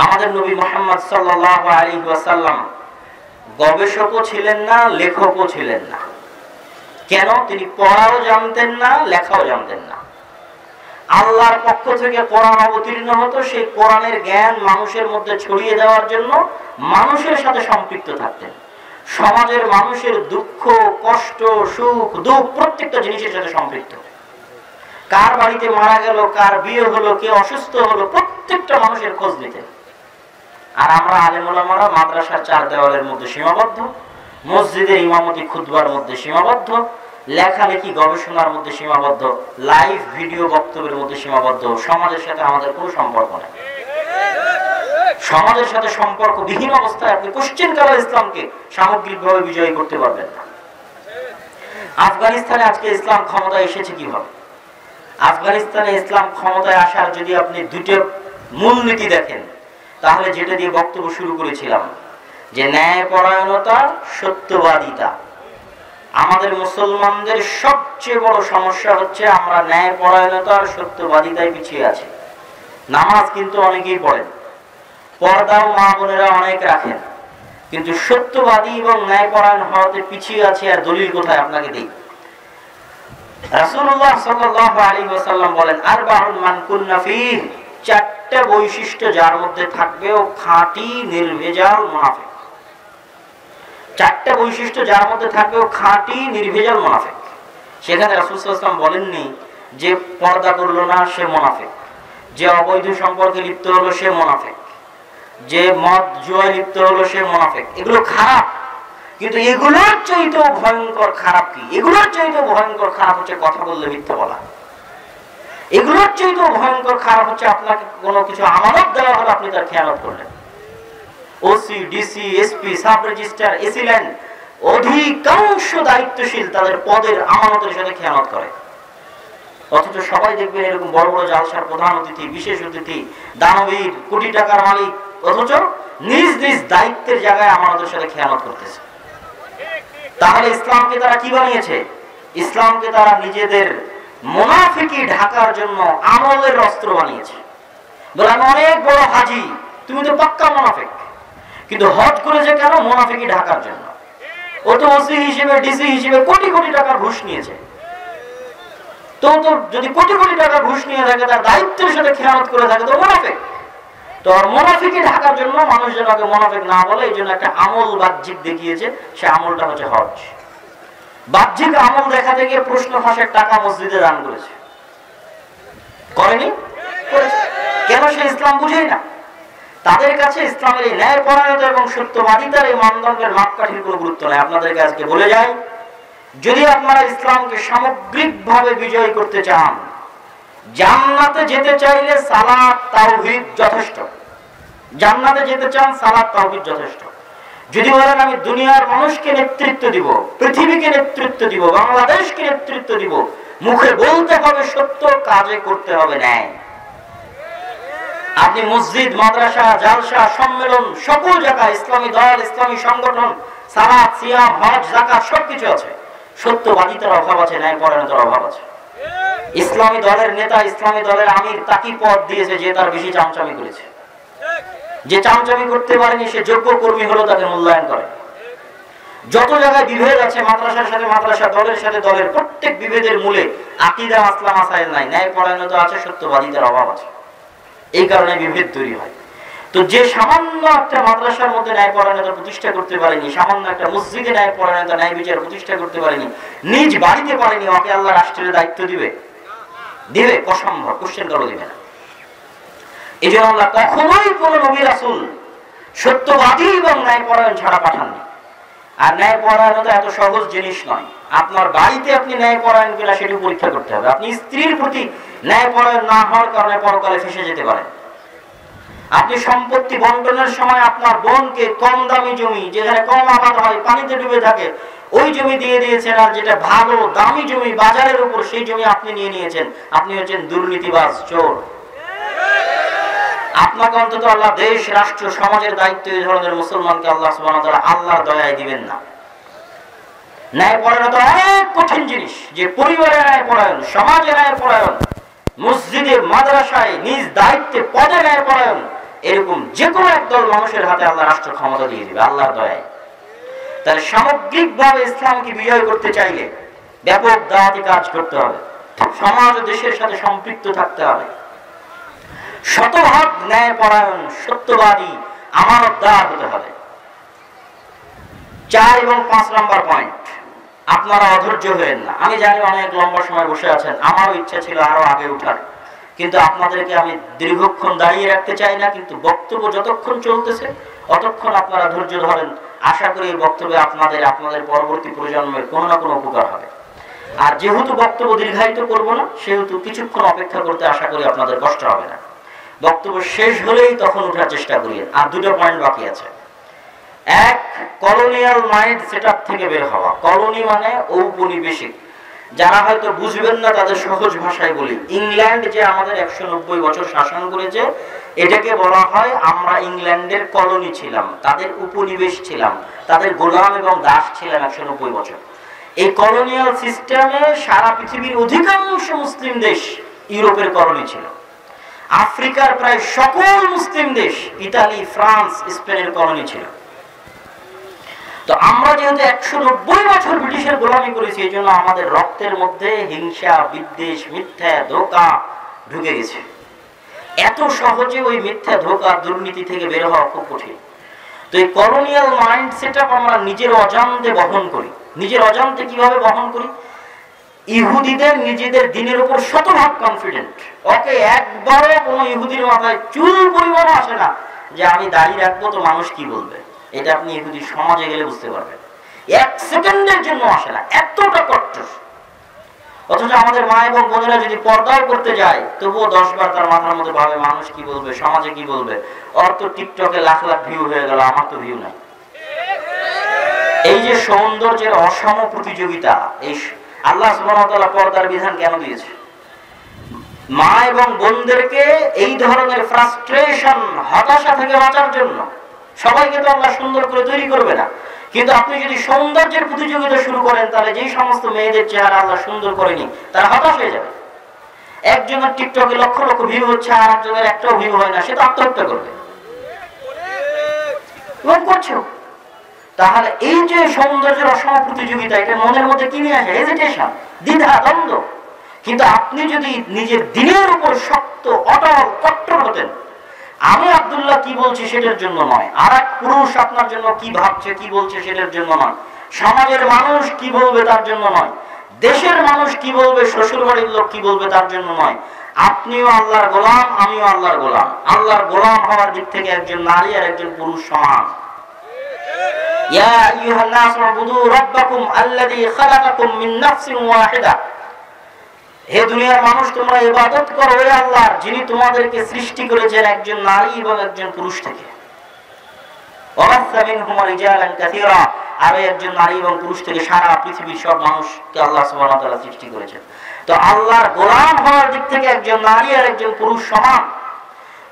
আমাদের নবী মুহাম্মদ সাল্লাল্লাহু আলাইহি ওয়াসাল্লাম গবেষকও ছিলেন না, লেখকও ছিলেন না। কেন? তিনি পড়াও জানতেন না, লেখাও জানতেন না। আল্লাহর পক্ষ থেকে কোরআন অবতীর্ণ হতো, সেই কোরআনের জ্ঞান মানুষের মধ্যে ছড়িয়ে দেওয়ার জন্য মানুষের সাথে সম্পৃক্ত থাকতেন। সমাজের মানুষের দুঃখ, কষ্ট, সুখ, দুঃখ প্রত্যেকটা জিনিসের সাথে সম্পৃক্ত। কার বাড়িতে মারা গেল, কার বিয়ে হলো, কে অসুস্থ হলো, প্রত্যেকটা মানুষের খোঁজ নিতেন। আর আমরা আলেম ওলামারা মাদ্রাসার চার দেওয়ালের মধ্যে সীমাবদ্ধ, মসজিদে ইমামতি খুতবার মধ্যে সীমাবদ্ধ, লেখালেখি গবেষণার মধ্যে সীমাবদ্ধ, লাইভ ভিডিও বক্তব্যের মধ্যে সীমাবদ্ধ। সমাজের সাথে আমাদের কোনো সম্পর্ক নেই। সমাজের সাথে সম্পর্ক বিহীন অবস্থায় আপনি কোশ্চেন কালে ইসলামকে সামগ্রিকভাবে বিজয়ী করতে পারবেন না। আফগানিস্তানে আজকে ইসলাম ক্ষমতায় এসেছে কিভাবে? আফগানিস্তানে ইসলাম ক্ষমতায় আসার যদি আপনি দুটো মূলনীতি দেখেন, তাহলে যেটা দিয়ে বক্তব্য শুরু করেছিলাম, যে ন্যায়পরায়ণতা, সত্যবাদিতা। আমাদের মুসলমানদের সবচেয়ে বড় সমস্যা হচ্ছে আমরা ন্যায়পরায়ণতা আর সত্যবাদিতায় পিছিয়ে আছি। নামাজ কিন্তু অনেকেই পড়েন, পর্দাও মা বোনেরা অনেক রাখেন, কিন্তু সত্যবাদী এবং ন্যায়পরায়ণ হওয়াতে পিছিয়ে আছে। আর দলিল কোথায় আপনাকে দিই। রাসূলুল্লাহ সাল্লাল্লাহু আলাইহি ওয়াসাল্লাম বলেন, আরবাউন মান কুন্না ফীহি, চারটা বৈশিষ্ট্য যার মধ্যে থাকবে ও খাঁটি নির্ভেজাল মুনাফিক। চারটা বৈশিষ্ট্য যার মধ্যে থাকবে ও খাঁটি নির্ভেজাল মুনাফিক। সেখানে রাসূল সাল্লাল্লাহু আলাইহি ওয়াসাল্লাম বলেননি যে পর্দা করলো না সে মুনাফিক, যে অবৈধ সম্পর্কে লিপ্ত হলো সে মুনাফিক, যে মদ জুয়ায় লিপ্ত হলো সে মুনাফিক। এগুলো খারাপ, কিন্তু এগুলোর চাইতেও ভয়ঙ্কর খারাপ কি? এগুলোর চাইতেও ভয়ঙ্কর খারাপ হচ্ছে কথা বললে মিথ্যা বলা। এগুলোর চাইতেও ভয়ঙ্কর খারাপ হচ্ছে আপনাকে কোনো কিছু আমানত দেওয়া হলো, আপনি তার খেয়ানত করলেন। OC, DC, SP, sub registrar, AC land অধিকাংশ দায়িত্বশীল তাদের পদের আমানতের সাথে খেয়ানত করে। অথচ সবাই দেখবেন এরকম বড় বড় জালসার প্রধান অতিথি, বিশেষ অতিথি, দানবীর, কোটি টাকার মালিক, অথচ নিজ নিজ দায়িত্বের জায়গায় আমানতের সাথে খেয়ানত করতেছে। তাহলে ইসলামকে তারা কি বানিয়েছে? ইসলামকে তারা নিজেদের মুনাফিকি ঢাকার জন্য আমলের অস্ত্র বানিয়েছে। বলে আমি অনেক বড় হাজি, তুমি তো পাক্কা মুনাফিক। কিন্তু হজ করেছে কেন? মুনাফিকি ঢাকার জন্য। ও তো ওসি হিসেবে, ডিসি হিসেবে কোটি কোটি টাকার ঘুষ নিয়েছে। তো যদি কোটি কোটি টাকা ঘুষ নিয়ে থাকে, তার দায়িত্বের সাথে খেয়ানত করে থাকে, তো মুনাফিক। তো আর মুনাফিকি ঢাকার জন্য মানুষ যেন আগে মুনাফিক না বলে, এই জন্য একটা আমল বাহ্যিক দেখিয়েছে। সে আমলটা হচ্ছে হজ। বাহ্যিক আমল দেখাতে গিয়ে প্রশ্ন ফাঁসের টাকা মসজিদে দান করেছে, করেনি? কেন? সে ইসলাম বুঝেই না। তাদের কাছে ইসলামের এই ন্যায়পরায়ণতা এবং সত্যবাদিতার এই মানদণ্ডের মাপকাঠির কোনো গুরুত্ব নেই। আপনাদেরকে আজকে বলে যায়, যদি আপনারা ইসলামকে সামগ্রিকভাবে বিজয় করতে চান, জান্নাতে যেতে চাইলে সালাত তাওহীদ যথেষ্ট। জান্নাতে যেতে চান, সালাত তাওহীদ যথেষ্ট। যদি বলেন আমি দুনিয়ার মানুষকে নেতৃত্ব দিব, পৃথিবীকে নেতৃত্ব দিব, বাংলাদেশকে নেতৃত্ব দিব, মুখে বলতে হবে সত্য, কাজে করতে হবে ন্যায়। আপনি মসজিদ, মাদ্রাসা, জালসা, সম্মেলন, সকল জায়গায় ইসলামী দল, ইসলামী সংগঠন, সালাত, সিয়াম, হজ, যাকাত সবকিছু আছে। সত্যবাদিতার অভাব আছে, ন্যায়পরায়ণতার অভাব আছে। ইসলামী দলের নেতা, ইসলামী দলের আমির তাকে পদ দিয়েছে যে তার বেশি চামচামি করেছে। যে চামচামি করতে পারেনি সে যোগ্য কর্মী হলো, তাকে মূল্যায়ন করে। যত জায়গায় বিভেদ আছে, মাদ্রাসার সাথে মাদ্রাসা, দলের সাথে দলের, প্রত্যেক বিভেদের মূলে আকীদা, মাসলা, মাসাইল নাই, ন্যায়পরায়ণতা আছে, সত্যবাদিতার অভাব আছে। এই কারণে বিভেদ তৈরি হয়। তো যে সামান্য একটা মাদ্রাসার মধ্যে ন্যায়পরায়ণতা প্রতিষ্ঠা করতে পারেনি, সামান্য একটা মসজিদে ন্যায়পরায়ণতা, ন্যায় বিচার প্রতিষ্ঠা করতে পারেনি, নিজ বাড়িতে পারেনি, ওকে আল্লাহ রাষ্ট্রের দায়িত্ব দিবে? দিবে? অসম্ভব, কোশ্চেন করো দিবে না। এই জন্য আল্লাহ কখনোই কোন নবী রাসূল সত্যবাদী এবং ন্যায়পরায়ণ ছাড়া পাঠাননি। আর ন্যায়পরায়ণতা এত সহজ জিনিস নয়। আপনার বাড়িতে আপনি ন্যায়পরায়ণ কিনা সেটি পরীক্ষা করতে হবে। আপনি স্ত্রীর প্রতি ন্যায়পরায়ণ না হওয়ার কারণে পরকালে ফেঁসে যেতে পারেন। আপনি সম্পত্তি বন্টনের সময় আপনার বোনকে কম দামি জমি, যেখানে কম আবাদ হয়, পানিতে ডুবে থাকে, ওই জমি দিয়ে দিয়েছেন। আর যেটা ভালো দামি জমি বাজারের উপর, সেই জমি আপনি নিয়ে নিয়েছেন। আপনি হচ্ছেন দুর্নীতিবাজ, চোর। আপনাকে অন্তত আল্লাহ দেশ, রাষ্ট্র, সমাজের দায়িত্ব এই ধরনের মুসলমানকে আল্লাহ সুবহানাহু ওয়া তাআলা আল্লাহর দয়ায় দিবেন না। ন্যায়পরায়ণতা অনেক কঠিন জিনিস। যে পরিবারে ন্যায়পরায়ণ, সমাজে ন্যায়পরায়ণ, মসজিদে, মাদ্রাসায়, নিজ দায়িত্বে, পদে ন্যায়পরায়ণ, এরকম যে কোনো একদল মানুষের হাতে আল্লাহ রাষ্ট্র ক্ষমতা দিয়ে দিবে আল্লাহর দয়ায়। তাহলে সামগ্রিকভাবে ইসলামকে বিজয় করতে চাইলে ব্যাপক দাওয়াতি কাজ করতে হবে, সমাজ ও দেশের সাথে সম্পৃক্ত থাকতে হবে, শতভাগ ন্যায়পরায়ণ, সত্যবাদী, আমানতদার হতে হবে। 4 এবং 5 নম্বর পয়েন্ট, আপনারা অধৈর্য হবেন না। আমি জানি অনেক লম্বা সময় বসে আছেন, আমারও ইচ্ছা ছিল আরো আগে উঠার, কিন্তু আপনাদেরকে আমি দীর্ঘক্ষণ দাঁড়িয়ে রাখতে চাই না। কিন্তু বক্তব্য যতক্ষণ চলতেছে অতক্ষণ আপনারা ধৈর্য ধরেন। আশা করি এই বক্তব্যে আপনাদের পরবর্তী প্রজন্মের কোনো না কোনো উপকার হবে। আর যেহেতু বক্তব্য দীর্ঘায়িত করব না, সেহেতু কিছুক্ষণ অপেক্ষা করতে আশা করি আপনাদের কষ্ট হবে না। বক্তব্য শেষ হলেই তখন উঠার চেষ্টা করিয়েন। আর 2টা পয়েন্ট বাকি আছে। 1, কলোনিয়াল মাইন্ড সেটআপ থেকে বের হওয়া। কলোনি মানে ঔপনিবেশিক। যারা হয়তো বুঝবেন না তাদের সহজ ভাষায় বলি, ইংল্যান্ড যে আমাদের 190 বছর শাসন করেছে, এটাকে বলা হয় আমরা ইংল্যান্ডের কলোনি ছিলাম, তাদের উপনিবেশ ছিলাম, তাদের গোলাম এবং দাস ছিলাম 190 বছর। এই কলোনিয়াল সিস্টেমে সারা পৃথিবীর অধিকাংশ মুসলিম দেশ ইউরোপের কলোনি ছিল। আফ্রিকার প্রায় সকল মুসলিম দেশ ইতালি, ফ্রান্স, স্পেনের কলোনি ছিল। তো আমরা যেহেতু 190 বছর ব্রিটিশের গোলামি করেছি, এই জন্য আমাদের রক্তের মধ্যে হিংসা, বিদ্বেষ, মিথ্যা, ধোঁকা ঢুকে গেছে। এত সহজে ওই মিথ্যা, ধোঁকা, দুর্নীতি থেকে বের হওয়া খুব কঠিন। তো এই কলোনিয়াল মাইন্ড সেটআপ আমরা নিজের অজান্তে বহন করি। নিজের অজান্তে কিভাবে বহন করি? ইহুদিদের নিজেদের দিনের উপর শতভাগ কনফিডেন্ট। ওকে, একবারও কোনো ইহুদির মাথায় চুল পরিমাণ আসে না যে আমি দাঁড়িয়ে রাখবো তো মানুষ কি বলবে। এটা আপনি ইহুদি সমাজে গেলে বুঝতে পারবেন। 1 সেকেন্ডের জন্য আসে না, এতটা কট্টর। অথচ আমাদের মা এবং বোনেরা যদি পর্দাও করতে যায়, তবুও 10 বার তার মাথার মধ্যে ভাবে মানুষ কি বলবে, সমাজে কি বলবে। ওর তো টিকটকে লাখ লাখ ভিউ হয়ে গেল, আমার তো ভিউ নাই। এই যে সৌন্দর্যের অসম প্রতিযোগিতা, এই আল্লাহ সুবহানাহু ওয়া তাআলা পর্দার বিধান কেন দিয়েছে? মা এবং বোনদেরকে এই ধরনের ফ্রাস্ট্রেশন, হতাশা থেকে বাঁচার জন্য। সবাইকে তো আল্লাহ সুন্দর করে তৈরি করবে না, কিন্তু আপনি যদি সৌন্দর্যের প্রতিযোগিতা শুরু করেন, তাহলে যেই সমস্ত মেয়েদের চেহারা আল্লাহ সুন্দর করেনি তারা হতাশ হয়ে যাবে। একজনের টিকটকে লক্ষ লক্ষ ভিউ হচ্ছে, আর একজনের একটাও ভিউ হয় না, সে তো আত্মহত্যা করবে এবং করছে। তাহলে এই যে সৌন্দর্যের অসম প্রতিযোগিতা, এটা মনের মধ্যে কি নিয়ে আসে? হেজিটেশন, দ্বিধা, দ্বন্দ্ব। কিন্তু আপনি যদি নিজের দিনের উপর শক্ত, অটল, কট্টর হতেন, আমি আব্দুল্লাহ কি বলছি সেটার জন্য নয়, আর এক পুরুষ আপনার জন্য কি ভাবছে, কি বলছে সেটার জন্য নয়, সমাজের মানুষ কি বলবে তার জন্য নয়, দেশের মানুষ কি বলবে, শ্বশুর বাড়ির লোক কি বলবে তার জন্য নয়, আপনিও আল্লাহর গোলাম, আমিও আল্লাহর গোলাম। আল্লাহর গোলাম হওয়ার দিক থেকে একজন নারী আর একজন পুরুষ সমান। ইয়া আইয়ুহান নাস উবুদু রাব্বাকুম আল্লাযী খালাকাকুম মিন নাফসিন ওয়াহিদা। হে দুনিয়ার মানুষ, তোমরা ইবাদত করো ওই আল্লাহর, যিনি তোমাদেরকে সৃষ্টি করেছেন একজন নারী এবং একজন পুরুষ থেকে। ওয়াবাসসা মিনহুমা রিজালান কাসীরা। আর একজন নারী এবং পুরুষ থেকে সারা পৃথিবীর সব মানুষকে আল্লাহ সুবহানাহু ওয়া তাআলা সৃষ্টি করেছেন। তো আল্লাহর গোলাম হওয়ার দিক থেকে একজন নারী আর একজন পুরুষ সমান।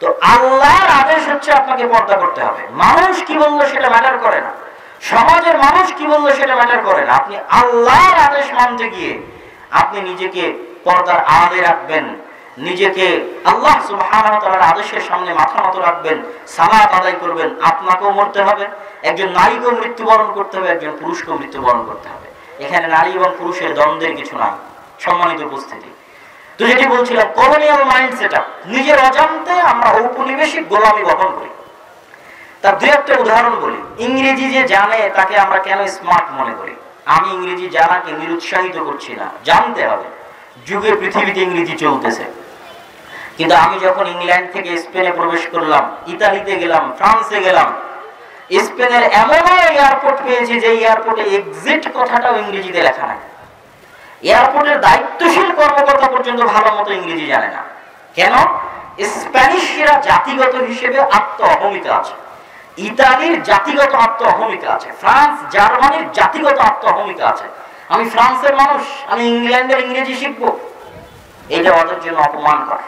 তো আল্লাহর আদেশ হচ্ছে আপনাকে পর্দা করতে হবে। মানুষ কি বললো সেটা ম্যাটার করে না, সমাজের মানুষ কি বললো সেটা ম্যাটার করে না। আপনি আল্লাহর আদেশ মানতে গিয়ে আপনি নিজেকে পর্দার আড়ালে রাখবেন, নিজেকে আল্লাহ সুবহানাহু ওয়া তাআলার আদেশের সামনে মাথা নত রাখবেন, সালাত আদায় করবেন। আপনাকেও মরতে হবে, একজন নারীকেও মৃত্যুবরণ করতে হবে, একজন পুরুষকেও মৃত্যুবরণ করতে হবে। এখানে নারী এবং পুরুষের দ্বন্দ্বের কিছু নাই। সম্মানিত উপস্থিতি, তো যেটি বলছিলাম, কলোনিয়াল মাইন্ড সেটআপ, নিজের অজান্তে আমরা ঔপনিবেশিক গোলামি বহন করি। তার 2-1টা উদাহরণ বলি। ইংরেজি যে জানে তাকে আমরা কেন স্মার্ট মনে করি? আমি ইংরেজি জানাকে নিরুৎসাহিত করছি না, জানতে হবে। যুগে পৃথিবীতে ইংরেজি চলতেছে, কিন্তু আমি যখন ইংল্যান্ড থেকে স্পেনে প্রবেশ করলাম, ইতালিতে গেলাম, ফ্রান্সে গেলাম, স্পেনের এমন এয়ারপোর্ট পেয়েছি যে এয়ারপোর্টে এক্সিট কথাটাও ইংরেজিতে লেখা নাই। এয়ারপোর্টের দায়িত্বশীল কর্মকর্তা পর্যন্ত ভালো মতো ইংরেজি জানে না। কেন? স্প্যানিশরা জাতিগত হিসেবে আত্ম অহমিকা আছে, ইতালির জাতিগত আত্ম অহমিকা আছে, ফ্রান্স জার্মানির জাতিগত আত্ম অহমিকা আছে। আমি ফ্রান্সের মানুষ, আমি ইংল্যান্ডের ইংরেজি শিখবো, এটা ওদের জন্য অপমান কর।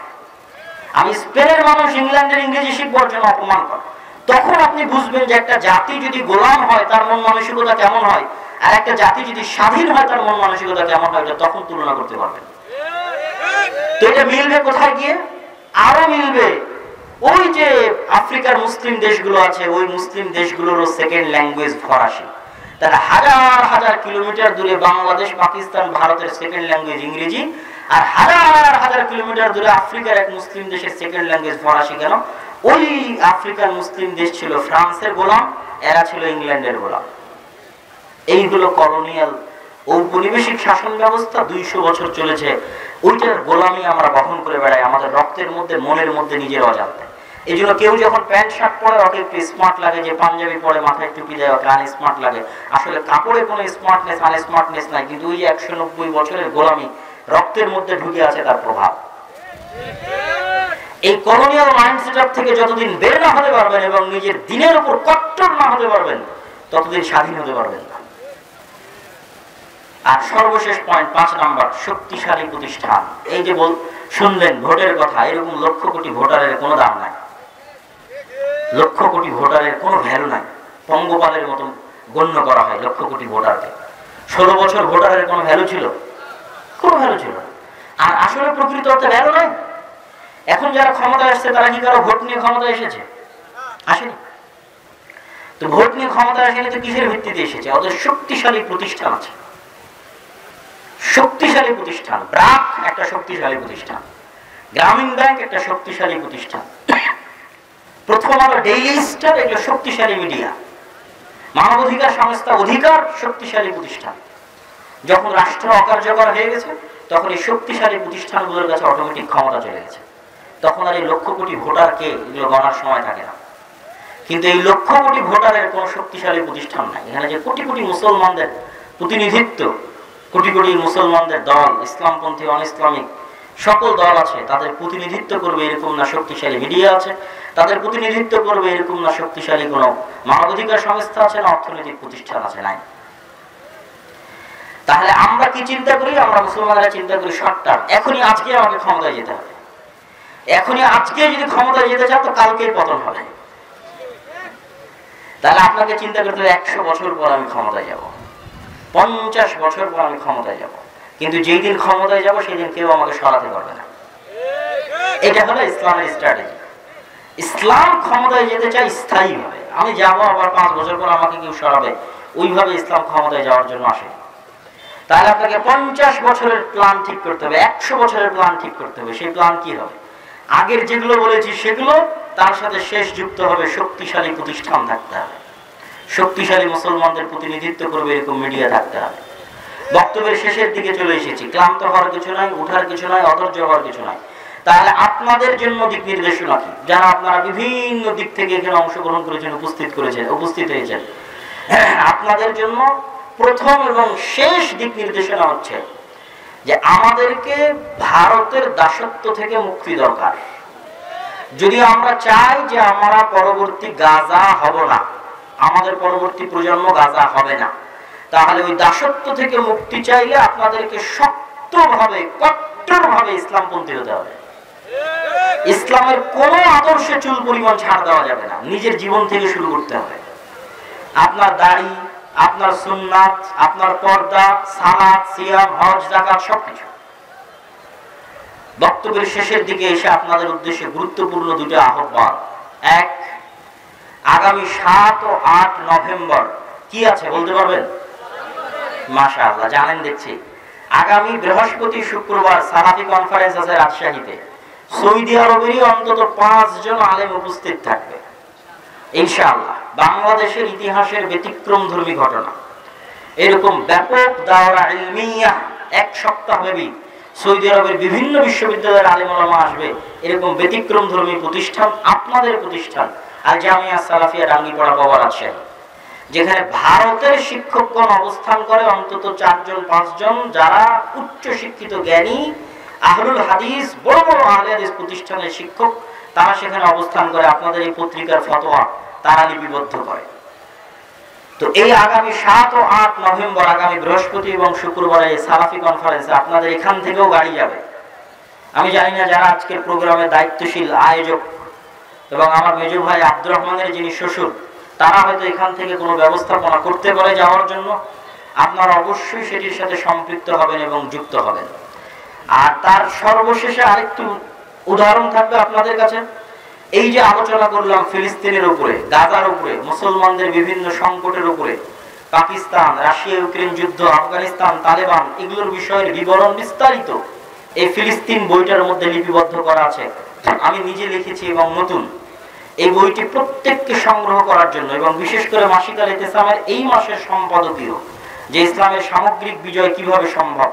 আমি স্পেনের মানুষ, ইংল্যান্ডের ইংরেজি শিখবার জন্য অপমান কর। তখন আপনি বুঝবেন যে একটা জাতি যদি গোলাম হয় তার মন মানসিকতা কেমন হয়, আর একটা জাতি যদি স্বাধীন হয় তার মন মানসিকতা কেমন হয়, তখন তুলনা করতে পারবেন। তো এটা মিলবে কোথায় গিয়ে? আরো মিলবে ওই যে আফ্রিকার মুসলিম দেশগুলো আছে, ওই মুসলিম দেশগুলোরও সেকেন্ড ল্যাঙ্গুয়েজ ফরাসি। তারা হাজার হাজার কিলোমিটার দূরে বাংলাদেশ, পাকিস্তান, ভারতের সেকেন্ড ল্যাঙ্গুয়েজ ইংরেজি, আর হাজার হাজার কিলোমিটার দূরে আফ্রিকার এক মুসলিম দেশের সেকেন্ড ল্যাঙ্গুয়েজ ফরাসি। কেন? ওই আফ্রিকার মুসলিম দেশ ছিল ফ্রান্সের গোলাম, এরা ছিল ইংল্যান্ডের গোলাম। এইগুলো কলোনিয়াল ঔপনিবেশিক শাসন ব্যবস্থা 200 বছর চলেছে। ওইটার গোলামি আমরা বহন করে বেড়াই আমাদের রক্তের মধ্যে, মনের মধ্যে, নিজের অজান্তে। এই জন্য কেউ যখন প্যান্ট শার্ট পরে ওকে একটু স্মার্ট লাগে, যে পাঞ্জাবি পরে মাথায় টুপি দেয় ওকে আনস্মার্ট লাগে। আসলে কাপড়ে কোনো স্মার্টনেস আনস্মার্টনেস নাই, কিন্তু ওই 190 বছরের গোলামি রক্তের মধ্যে ঢুকে আছে, তার প্রভাব। এই কলোনিয়াল মাইন্ডসেট থেকে যতদিন বের না হতে পারবেন এবং নিজের দিনের উপর কট্টর না হতে পারবেন, ততদিন স্বাধীন হতে পারবেন না। আর সর্বশেষ পয়েন্ট 5 নাম্বার, শক্তিশালী প্রতিষ্ঠান। এই যে শুনলেন ভোটের কথা, এরকম লক্ষ কোটি ভোটারের কোনো দাম নাই, লক্ষ কোটি ভোটারের কোনো ভ্যালু নাই। পঙ্গপালের মতো গণ্য করা হয় লক্ষ কোটি ভোটারকে। 16 বছর ভোটারের কোনো ভ্যালু ছিল? কোনো ভ্যালু ছিল না। আর আসলে প্রকৃত অর্থে ভ্যালু নাই। এখন যারা ক্ষমতায় আসছে তারা কি কারো ভোট নিয়ে ক্ষমতায় এসেছে? আসেনি। তো ভোট নিয়ে ক্ষমতায় আসেনি তো কিসের ভিত্তিতে এসেছে? ওদের শক্তিশালী প্রতিষ্ঠান আছে, শক্তিশালী প্রতিষ্ঠান। ব্র্যাক একটা শক্তিশালী প্রতিষ্ঠান, গ্রামীণ ব্যাংক একটা শক্তিশালী প্রতিষ্ঠান, প্রথম আলো, ডেইলি স্টার এগুলো শক্তিশালী মিডিয়া, মানবাধিকার সংস্থা অধিকার শক্তিশালী প্রতিষ্ঠান। যখন রাষ্ট্র অকার্যকর হয়ে গেছে তখন এই শক্তিশালী প্রতিষ্ঠানগুলোর কাছে অটোমেটিক ক্ষমতা চলে গেছে। তখন আর এই লক্ষ কোটি ভোটারকে এগুলো গণার সময় থাকে না। কিন্তু এই লক্ষ কোটি ভোটারের কোন শক্তিশালী প্রতিষ্ঠান নাই। এখানে যে কোটি কোটি মুসলমানদের প্রতিনিধিত্ব, কোটি কোটি মুসলমানদের দল, ইসলামপন্থী, অন ইসলামিক সকল দল আছে, তাদের প্রতিনিধিত্ব করবে এরকম না শক্তিশালী মিডিয়া আছে, তাদের প্রতিনিধিত্ব করবে এরকম না শক্তিশালী কোনো মানবাধিকার সংস্থা আছে, না অর্থনৈতিক প্রতিষ্ঠান আছে, নাই। তাহলে আমরা কি চিন্তা করি? আমরা মুসলমানরা চিন্তা করি শর্ট টার্ম, এখনই আজকে আমাকে ক্ষমতায় যেতে হবে, এখনই আজকে যদি ক্ষমতায় যেতে চাও তো কালকেই পতন হবে। তাহলে আপনাকে চিন্তা করতে হবে 100 বছর পর আমি ক্ষমতায় যাব, 50 বছর পর আমি ক্ষমতায় যাব, কিন্তু যেই দিন ক্ষমতায় যাব সেই দিন কেউ আমাকে সরাতে পারবে না। এটা হলো ইসলামের স্ট্র্যাটেজি। ইসলাম ক্ষমতায় যেতে চাই স্থায়ী ভাবে, আমি যাব আবার 5 বছর পর আমাকে কেউ সরাবে, ওইভাবে ইসলাম ক্ষমতায় যাওয়ার জন্য আসে। তাহলে আপনাকে 50 বছরের প্ল্যান ঠিক করতে হবে, 100 বছরের প্ল্যান ঠিক করতে হবে। সেই প্ল্যান কি হবে? আগের যেগুলো বলেছি সেগুলো, তার সাথে শেষ যুক্ত হবে শক্তিশালী প্রতিষ্ঠান থাকতে হবে, শক্তিশালী মুসলমানদের প্রতিনিধিত্ব করবে এরকম মিডিয়া থাকতে হবে। বক্তব্যের শেষের দিকে চলে এসেছি, ক্লান্ত হওয়ার কিছু নাই, উঠার কিছু নাই, অধৈর্য হওয়ার কিছু নাই। তাহলে আপনাদের জন্য দিক নির্দেশনা কি? যারা আপনারা বিভিন্ন দিক থেকে এখানে অংশগ্রহণ করেছেন, উপস্থিত হয়েছেন, আপনাদের জন্য প্রথম এবং শেষ দিক নির্দেশনা হচ্ছে যে আমাদেরকে ভারতের দাসত্ব থেকে মুক্তি দরকার। যদি আমরা চাই যে আমরা পরবর্তী গাজা হব না, আমাদের পরবর্তী প্রজন্ম গাজা হবে না, তাহলে ওই দাসত্ব থেকে মুক্তি চাইলে আপনাদেরকে শক্তভাবে, কট্টরভাবে ইসলামপন্থী হতে হবে। ইসলামের কোন আদর্শে চুল পরিমাণ ছাড় দেওয়া যাবে না, নিজের জীবন থেকে শুরু করতে হবে। আপনার দাড়ি, আপনার সুন্নাত, আপনার পর্দা, সালাত, সিয়াম, হজ, যাকাত সবকিছু। বক্তব্যের শেষের দিকে এসে আপনাদের উদ্দেশ্যে গুরুত্বপূর্ণ 2টা আহ্বান। এক, আগামী 7 ও 8 নভেম্বর কি আছে বলতে পারবেন? মাশাআল্লাহ, জানেন দেখছি। আগামী বৃহস্পতি, শুক্রবার সালাফি কনফারেন্স আছে রাজশাহীতে। সৌদি আরবেরই অন্তত 5 জন আলেম উপস্থিত থাকবে ইনশাআল্লাহ। বাংলাদেশের ইতিহাসের ব্যতিক্রমধর্মী ঘটনা, এরকম ব্যাপক দাওরা ইলমিয়া 1 সপ্তাহ ব্যাপী সৌদি আরবের বিভিন্ন বিশ্ববিদ্যালয়ের আলেম ওলামা আসবে। এরকম ব্যতিক্রমধর্মী প্রতিষ্ঠান আপনাদের প্রতিষ্ঠান আল জামিয়া সালাফিয়া রাঙ্গিপাড়া বাবা রাজশাহী, যেখানে ভারতের শিক্ষকগণ অবস্থান করে অন্তত 4 জন 5 জন, যারা উচ্চ শিক্ষিত জ্ঞানী আহলুল হাদিস, বড় বড় আহলে হাদিস প্রতিষ্ঠানের শিক্ষক, তারা সেখানে অবস্থান করে আপনাদের এই পত্রিকার ফতোয়া তারা লিপিবদ্ধ করে। তো এই আগামী 7 ও 8 নভেম্বর, আগামী বৃহস্পতি এবং শুক্রবার এই সালাফি কনফারেন্সে আপনাদের এখান থেকেও গাড়ি যাবে। আমি জানি না যারা আজকের প্রোগ্রামের দায়িত্বশীল আয়োজক এবং আমার মেজো ভাই আব্দুর রহমানের যিনি শ্বশুর, তারা হয়তো এখান থেকে কোনো ব্যবস্থাপনা করতে পারে যাওয়ার জন্য। আপনারা অবশ্যই সেটির সাথে সম্পৃক্ত হবেন এবং যুক্ত হবেন। আর তার সর্বশেষে আরেকটু উদাহরণ থাকবে আপনাদের কাছে, এই যে আলোচনা করলাম ফিলিস্তিনের উপরে, গাজার উপরে, মুসলমানদের বিভিন্ন সংকটের উপরে, পাকিস্তান, রাশিয়া ইউক্রেন যুদ্ধ, আফগানিস্তান, তালেবান, এগুলোর বিষয়ের বিবরণ বিস্তারিত এই ফিলিস্তিন বইটার মধ্যে লিপিবদ্ধ করা আছে। আমি নিজে লিখেছি এবং নতুন এই বইটি প্রত্যেককে সংগ্রহ করার জন্য, এবং বিশেষ করে মাসিক আল ইতিসামের এই মাসের সম্পাদকীয় যে ইসলামের সামগ্রিক বিজয় কিভাবে সম্ভব,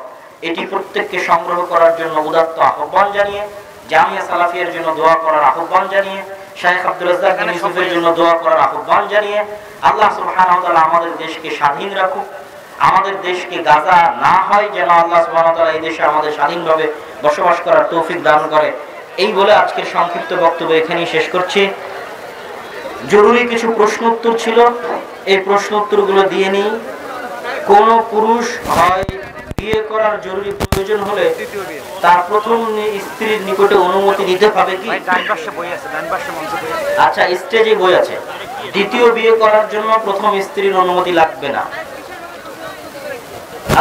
এটি প্রত্যেককে সংগ্রহ করার জন্য উদাত্ত আহ্বান জানিয়ে, জামিয়া সালাফিয়ার জন্য দোয়া করার আহ্বান জানিয়ে, শাইখ আব্দুর রাজ্জাক বিন ইউসুফের জন্য দোয়া করার আহ্বান জানিয়ে, আল্লাহ সুবহানাহু ওয়া তাআলা আমাদের দেশকে স্বাধীন রাখুক, আমাদের দেশকে গাজা না হয়, যেন আল্লাহ সুবহানাহু ওয়া তাআলা এই দেশে আমাদের স্বাধীনভাবে বসবাস করার তৌফিক দান করে। এই বলে আজকের সংক্ষিপ্ত বক্তব্য এখানেই শেষ করছি। জরুরি কিছু প্রশ্ন উত্তর ছিল, এই প্রশ্ন উত্তরগুলো দিয়ে নিই। কোন পুরুষ হয় বিয়ে করার জরুরি প্রয়োজন হলে তার প্রথম স্ত্রীর নিকটে অনুমতি নিতে হবে কি? আচ্ছা, স্টেজে বই আছে। দ্বিতীয় বিয়ে করার জন্য প্রথম স্ত্রীর অনুমতি লাগবে না।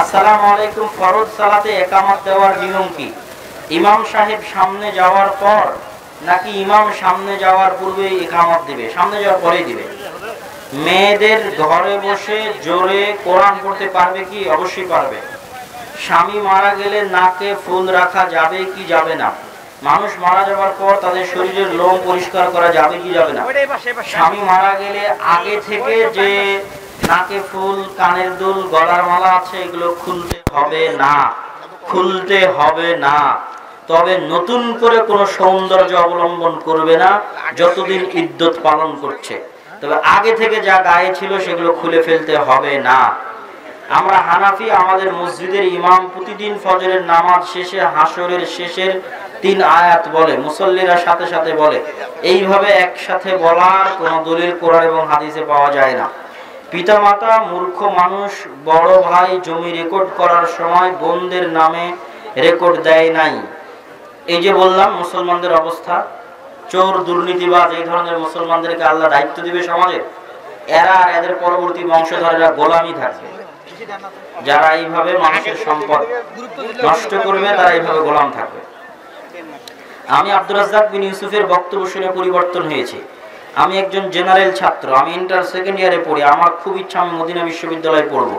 আসসালামু আলাইকুম, ফরজ সালাতে ইকামত দেওয়ার নিয়ম কি? ইমাম সাহেব সামনে যাওয়ার পর নাকি ইমাম সামনে যাওয়ার পূর্বে ইকামত দিবে? সামনে যাওয়ার পরেই দিবে। মেয়েদের ঘরে বসে জোরে কোরআন পড়তে পারবে কি? অবশ্যই পারবে। স্বামী মারা গেলে নাকে ফুল রাখা যাবে কি যাবে না? মানুষ মারা যাওয়ার পর তাদের শরীরের লোম পরিষ্কার করা যাবে কি যাবে না? স্বামী মারা গেলে আগে থেকে যে নাকে ফুল, কানের দুল, গলার মালা আছে, এগুলো খুলতে হবে না, খুলতে হবে না। তবে নতুন করে কোনো সৌন্দর্য অবলম্বন করবে না যতদিন ইদ্যত পালন করছে। তবে আগে থেকে যা গায়ে ছিল সেগুলো খুলে ফেলতে হবে না। আমরা হানাফি, আমাদের মসজিদের ইমাম প্রতিদিন ফজরের নামাজ শেষে হাসরের শেষের 3 আয়াত বলে, মুসল্লিরা সাথে সাথে বলে। এইভাবে একসাথে বলার কোনো দলিল কোরআন এবং হাদিসে পাওয়া যায় না। পিতামাতা মূর্খ মানুষ, বড় ভাই জমি রেকর্ড করার সময় বোনদের নামে রেকর্ড দেয় নাই। এই যে বললাম মুসলমানদের অবস্থা, চোর, দুর্নীতিবাজ, এই ধরনের মুসলমানদেরকে আল্লাহ দায়িত্ব দিবে সমাজে, এরা আর এদের পরবর্তী বংশধরেরা গোলামি থাকবে। যারা এইভাবে মানুষের সম্পদ নষ্ট করবে তারা এইভাবে গোলাম থাকবে। আমি আব্দুর রাজ্জাক বিন ইউসুফের বক্তব্য শুনে পরিবর্তন হয়েছে। আমি একজন জেনারেল ছাত্র, আমি ইন্টার সেকেন্ড ইয়ারে পড়ি। আমার খুব ইচ্ছা আমি মদিনা বিশ্ববিদ্যালয়ে পড়ব।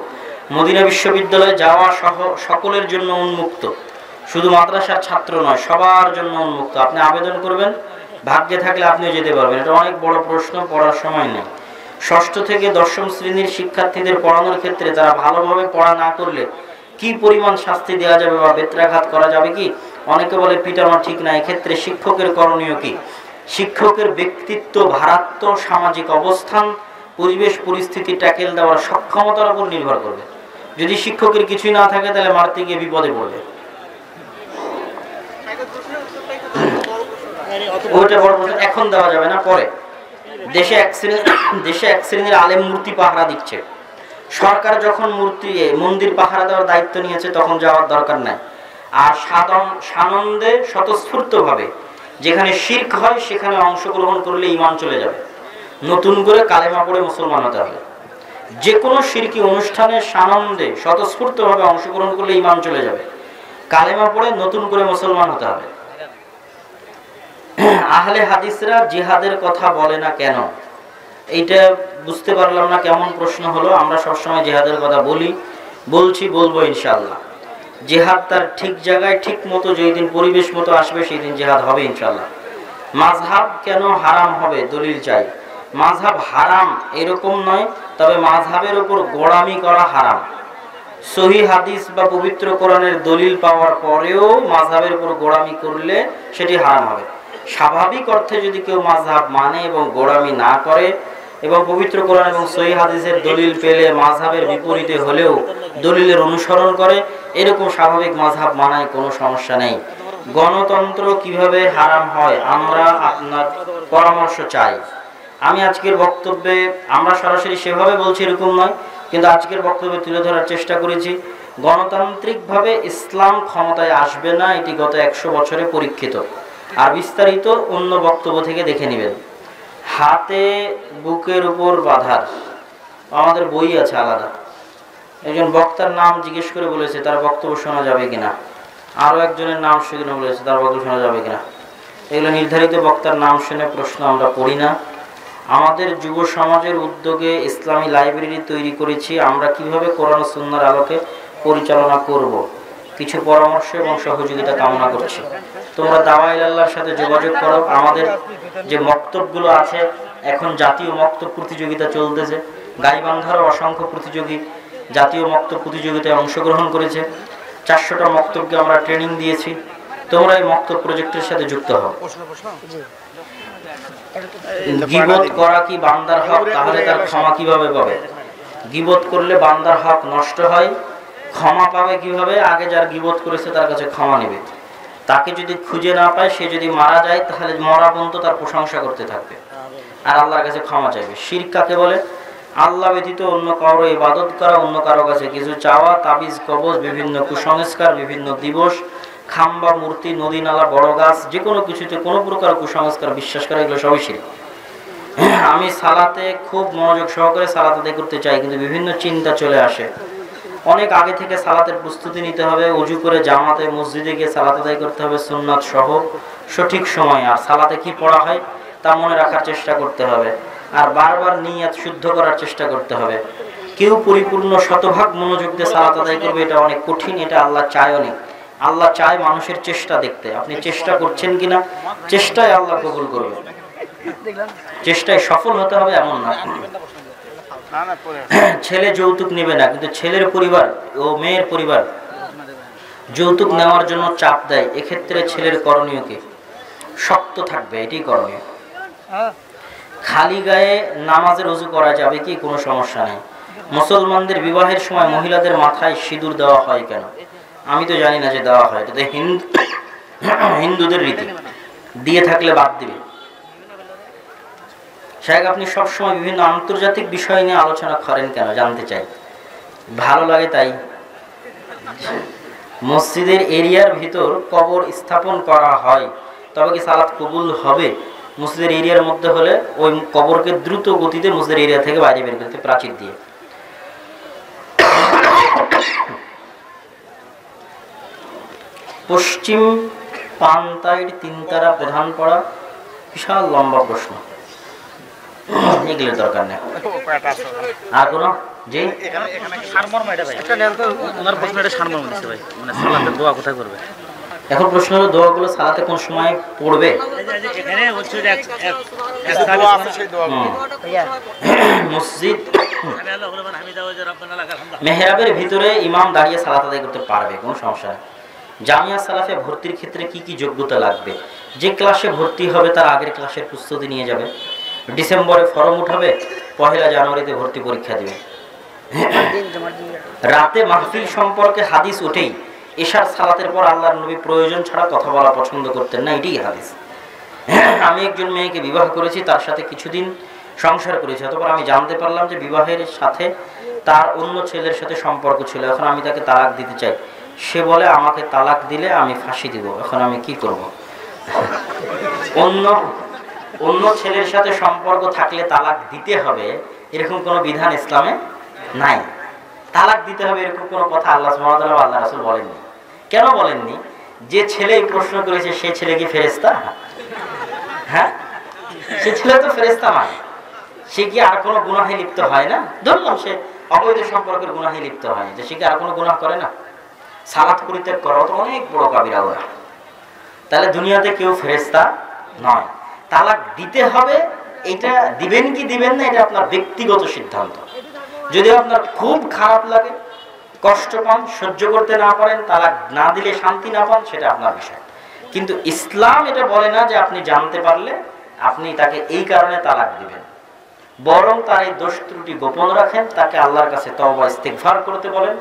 মদিনা বিশ্ববিদ্যালয়ে যাওয়া সহ সকলের জন্য উন্মুক্ত, শুধু মাদ্রাসার ছাত্র নয়, সবার জন্য উন্মুক্ত। আপনি আবেদন করবেন, ভাগ্যে থাকলে আপনিও যেতে পারবেন। এটা অনেক বড় প্রশ্ন, পড়ার সময় নেই। ষষ্ঠ থেকে দশম শ্রেণীর শিক্ষার্থীদের পড়ানোর ক্ষেত্রে তারা ভালোভাবে পড়া না করলে কি পরিমাণ শাস্তি দেওয়া যাবে বা বেত্রাঘাত করা যাবে কি? অনেকে বলে পিটানো ঠিক না। এক্ষেত্রে শিক্ষকের করণীয় কি? শিক্ষকের ব্যক্তিত্ব, ভারাত্ম, সামাজিক অবস্থান, পরিবেশ পরিস্থিতি ট্যাকেল দেওয়ার সক্ষমতার উপর নির্ভর করবে। যদি শিক্ষকের কিছুই না থাকে তাহলে মারতে গিয়ে বিপদে পড়বে। ওইটা বড় প্রশ্ন, এখন দেওয়া যাবে না, পরে। দেশে এক শ্রেণীর আলেম মূর্তি পাহারা দিচ্ছে। সরকার যখন মন্দির পাহারা দেওয়ার দায়িত্ব নিয়েছে তখন যাওয়ার দরকার নাই। আর সানন্দে স্বতঃস্ফূর্তভাবে যেখানে শিরক হয় সেখানে অংশগ্রহণ করলে ঈমান চলে যাবে। নতুন করে কালেমা পড়ে মুসলমান হতে হবে। যে কোনো শিরকি অনুষ্ঠানে সানন্দে স্বতঃস্ফূর্তভাবে অংশগ্রহণ করলে ঈমান চলে যাবে। কালেমা পড়ে নতুন করে মুসলমান হতে হবে। আহলে হাদিসরা জিহাদের কথা বলে না কেন? এইটা বুঝতে পারলাম না, কেমন প্রশ্ন হলো। আমরা সবসময় জিহাদের কথা বলবো ইনশাআল্লাহ। জিহাদ তার ঠিক জায়গায় ঠিক মতো যেই দিন পরিবেশ মতো আসবে সেই দিন জিহাদ হবে ইনশাআল্লাহ। মাযহাব কেন হারাম হবে? দলিল চাই। মাযহাব হারাম এরকম নয়, তবে মাযহাবের উপর গোড়ামি করা হারাম। সহিহ হাদিস বা পবিত্র কোরআনের দলিল পাওয়ার পরেও মাযহাবের উপর গোড়ামি করলে সেটি হারাম হবে। স্বাভাবিক অর্থে যদি কেউ মাযহাব মানে এবং গোড়ামি না করে এবং পবিত্র কোরআন এবং সহিহ হাদিসের দলিল পেলে মাযহাবের বিপরীতে হলেও দলিলের অনুসরণ করে, এরকম স্বাভাবিক মাযহাব মানায় কোনো সমস্যা নেই। গণতন্ত্র কিভাবে হারাম হয় আমরা আপনার পরামর্শ চাই। আমি আজকের বক্তব্যে, আমরা সরাসরি সেভাবে বলছি এরকম নয়, কিন্তু আজকের বক্তব্যে তুলে ধরার চেষ্টা করেছি গণতান্ত্রিকভাবে ইসলাম ক্ষমতায় আসবে না, এটি গত 100 বছরে পরীক্ষিত। আর বিস্তারিত অন্য বক্তব্য থেকে দেখে নেবেন। হাতে বুকের উপর বাঁধার আমাদের বই আছে আলাদা। একজন বক্তার নাম জিজ্ঞেস করে বলেছে তার বক্তব্য শোনা যাবে কিনা, আরো একজনের নাম সেখানে বলেছে তার বক্তব্য শোনা যাবে কিনা। এগুলো নির্ধারিত বক্তার নাম শুনে প্রশ্ন আমরা পড়ি না। আমাদের যুব সমাজের উদ্যোগে ইসলামী লাইব্রেরি তৈরি করেছি, আমরা কিভাবে কোরআন ও সুন্নাহর আলোকে পরিচালনা করব, কিছু পরামর্শ এবং সহযোগিতা কামনা করছি। তোমরা দাওয়া ইলাল্লাহর সাথে যোগাযোগ করো। আমাদের যে মক্তবগুলো আছে, এখন জাতীয় মক্তব প্রতিযোগিতা চলতেছে, গাইবান্ধারও অসংখ্য প্রতিযোগী জাতীয় মক্তব প্রতিযোগিতায় অংশগ্রহণ করেছে। 400টা মক্তবকে আমরা ট্রেনিং দিয়েছি। তোমরা এই মক্তব প্রজেক্টের সাথে যুক্ত হও। গীবত করা কি বান্দার হক? তাহলে তার ক্ষমা কিভাবে পাবে? গীবত করলে বান্দার হক নষ্ট হয়, ক্ষমা পাবে কিভাবে? আগে যার গীবত করেছে তার কাছে ক্ষমা নেবে। তাকে যদি খুঁজে না পায়, সে যদি মারা যায়, তাহলে মরা পর্যন্ত তার প্রশংসা করতে থাকবে আর আল্লাহর কাছে ক্ষমা চাইবে। শিরক কাকে বলে? আল্লাহ ব্যতীত অন্য কারো ইবাদত করা, অন্য কারো কাছে কিছু চাওয়া, তাবিজ কবজ, বিভিন্ন কুসংস্কার, বিভিন্ন দিবস, খাম্বা, মূর্তি, নদী নালা, বড় গাছ, যে কোনো কিছুতে কোনো প্রকার কুসংস্কার বিশ্বাস করা, এগুলো সবই শিরক। আমি সালাতে খুব মনোযোগ সহকারে সালাত আদায় করতে চাই, কিন্তু বিভিন্ন চিন্তা চলে আসে। অনেক আগে থেকে সালাতের প্রস্তুতি নিতে হবে, ওযু করে জামাতে মসজিদে গিয়ে সালাত আদায় করতে হবে সুন্নাত সহ সঠিক সময়। আর সালাতে কি পড়া হয় তা মনে রাখার চেষ্টা করতে হবে, আর বারবার নিয়ত শুদ্ধ করার চেষ্টা করতে হবে। কেউ পরিপূর্ণ শতভাগ মনোযোগ দিয়ে সালাত আদায় করবে, এটা অনেক কঠিন, এটা আল্লাহ চায়ও নি। আল্লাহ চায় মানুষের চেষ্টা দেখতে। আপনি চেষ্টা করছেন কিনা, চেষ্টায় আল্লাহ কবুল করবে। চেষ্টায় সফল হতে হবে এমন না। ছেলে যৌতুক নেবে না, কিন্তু ছেলের পরিবার ও মেয়ের পরিবার যৌতুক নেওয়ার জন্য চাপ দেয়, এক্ষেত্রে ছেলের করণীয় কি? শক্ত থাকবে, এটাই করণীয়। খালি গায়ে নামাজের ওযু করা যাবে কি? কোনো সমস্যা নেই। মুসলমানদের বিবাহের সময় মহিলাদের মাথায় সিঁদুর দেওয়া হয় কেন? আমি তো জানি না যে দেওয়া হয়, এটা হিন্দুদের রীতি। দিয়ে থাকলে বাদ দিবে। শেখ, আপনি সবসময় বিভিন্ন আন্তর্জাতিক বিষয় নিয়ে আলোচনা করেন কেন? জানতে চাই, ভালো লাগে তাই। মসজিদের এরিয়ার ভিতর কবর স্থাপন করা হয়, তবে কি সালাত কবুল হবে? মসজিদের এরিয়ার মধ্যে হলে ওই কবরকে দ্রুত গতিতে মসজিদের এরিয়া থেকে বাইরে বের করতে, প্রাচীর দিয়ে। পশ্চিম পান্তাইর তিনতারা প্রধান পড়া, বিশাল লম্বা প্রশ্ন, এগুলোর দরকার নেই। আর কোনো জি এখন প্রশ্ন হলো দোয়াগুলো সালাতে কোন সময় পড়বে? মসজিদ মেহরাবের ভিতরে ইমাম দাঁড়িয়ে সালাত আদায় করতে পারবে, কোনো সমস্যা নেই। জামিয়া সালাফে ভর্তির ক্ষেত্রে কি কি যোগ্যতা লাগবে? যে ক্লাসে ভর্তি হবে তার আগের ক্লাসের প্রস্তুতি নিয়ে যাবে, ডিসেম্বরে ফর্ম উঠাবে, 1 জানুয়ারিতে ভর্তি পরীক্ষা দিবে। রাতে মাহফিল সম্পর্কে হাদিস উঠেই এশার সালাতের পর আল্লাহর নবী প্রয়োজন ছাড়া কথা বলা পছন্দ করতেন না, এটাই হাদিস। আমি একজন মেয়েকে বিবাহ করেছি, তার সাথে কিছুদিন সংসার করেছি, অতঃপর আমি জানতে পারলাম যে বিবাহের সাথে তার অন্য ছেলের সাথে সম্পর্ক ছিল। এখন আমি তাকে তালাক দিতে চাই। সে বলে আমাকে তালাক দিলে আমি ফাঁসি দিব। এখন আমি কি করব? অন্য ছেলের সাথে সম্পর্ক থাকলে তালাক দিতে হবে এরকম কোনো বিধান ইসলামে নাই। তালাক দিতে হবে এরকম কোনো কথা আল্লাহ সুবহানাহু ওয়া তাআলা আল্লাহ রাসূল বলেননি। কেন বলেননি? যে ছেলে এই প্রশ্ন করেছে সে ছেলে কি ফেরেশতা? হ্যাঁ, সে ছেলে তো ফেরেশতা নয়। সে কি আর কোনো গুনাহে লিপ্ত হয় না? ধরলাম সে অবৈধ সম্পর্কের গুনাহে লিপ্ত হয়, যে সে কি আর কোনো গুনাহ করে না? সালাত পরিত্যাগ করা তো অনেক বড় কাবিরা গুনাহ। তাহলে দুনিয়াতে কেউ ফেরেশতা নয়। তালাক দিতে হবে, এটা দিবেন কি দিবেন না এটা আপনার ব্যক্তিগত সিদ্ধান্ত। যদি আপনার খুব খারাপ লাগে, কষ্ট পান, সহ্য করতে না পারেন, তালাক না দিলে শান্তি না পান, সেটা আপনার বিষয়। কিন্তু ইসলাম এটা বলে না যে আপনি জানতে পারলে আপনি তাকে এই কারণে তালাক দিবেন। বরং তার এই দোষ ত্রুটি গোপন রাখেন, তাকে আল্লাহর কাছে তওবা ইস্তিগফার করতে বলেন।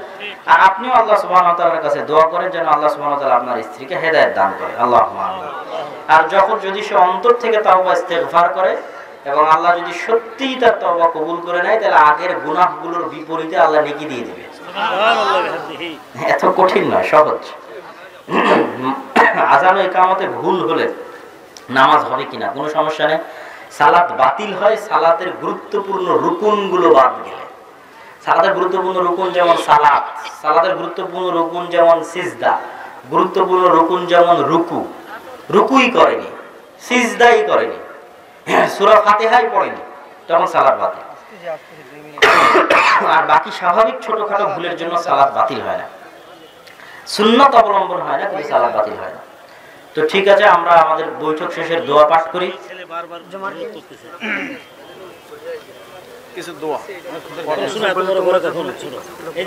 আর আপনিও আল্লাহ সুবহানাহু ওয়া তাআলার কাছে দোয়া করেন যেন আল্লাহ সুবহানাহু ওয়া তাআলা আপনার স্ত্রীকে হেদায়েত দান করে। আল্লাহুম্মা আমিন। আর যদি সে অন্তর থেকে তওবা ইস্তিগফার করে এবং আল্লাহ যদি সত্যিই তার তওবা কবুল করে নেয়, তাহলে আগের গুনাহগুলোর বিপরীতে আল্লাহ নেকি দিয়ে দিবে। সুবহানাল্লাহ। এত কঠিন নয়, সহজ। আযান ও ইকামতে ভুল হলে নামাজ হবে কিনা? কোনো সমস্যা নেই। সালাত বাতিল হয় সালাতের গুরুত্বপূর্ণ রুকুনগুলো বাদ গেলে। সালাতের গুরুত্বপূর্ণ রুকুন যেমন সালাত, সালাতের গুরুত্বপূর্ণ রুকুন যেমন সিজদা, গুরুত্বপূর্ণ রুকুন যেমন রুকুই করেনি, সিজদাই করেনি, সূরা ফাতিহাই পড়েনি, তখন সালাত বাতিল। আর বাকি স্বাভাবিক ছোটখাটো ভুলের জন্য সালাত বাতিল হয় না, সুন্নাত অবলম্বন হয় না, কিন্তু সালাত বাতিল হয় না। তো ঠিক আছে, আমরা আমাদের বৈঠক শেষের দোয়া পাঠ করি। কিছু দোয়া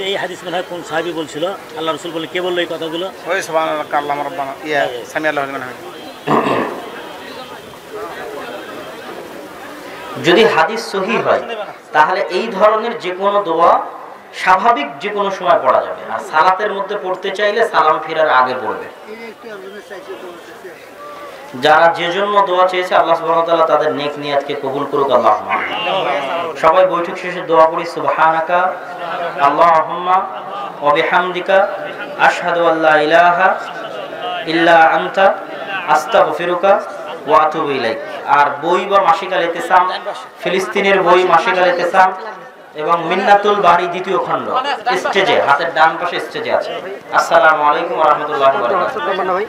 এই হাদিস মনে হয় কোন সাহাবী বলছিল, আল্লাহ রাসূল বলে, কে বললো এই কথাগুলো? ওই সুবহানাল্লাহ আল্লাহু রাব্বানা ইয়া সামি আল্লাহু লিমান হামিদ। যদি হাদিস সহিহ হয় তাহলে এই ধরনের যে কোনো দোয়া স্বাভাবিক যে কোনো সময় পড়া যাবে, আর সালাতের মধ্যে পড়তে চাইলে সালাম ফেরার আগে পড়বে। যারা যে জন্য দোয়া চেয়েছে আল্লাহ সুবহানাহু ওয়া তাআলা তাদের নেক নিয়াতকে কবুল করুক। আল্লাহুম্মা সবাই বৈঠক শেষে দোয়া করি, সুবহানাকা আল্লাহুম্মা ওয়া বিহামদিকা আশহাদু আল্লা ইলাহা ইল্লা আনতা আস্তাগফিরুকা ওয়া আতুবু ইলাইক। আর বই বা মাসিক আল ইতিসাম, ফিলিস্তিনের বই মাসিক আল ইতিসাম এবং মিন্নাতুল বারি দ্বিতীয় খণ্ড স্টেজে, হাতের ডান পাশে স্টেজে আছে। আসসালামু আলাইকুম ওয়া রাহমাতুল্লাহি ওয়া বারাকাতুহু।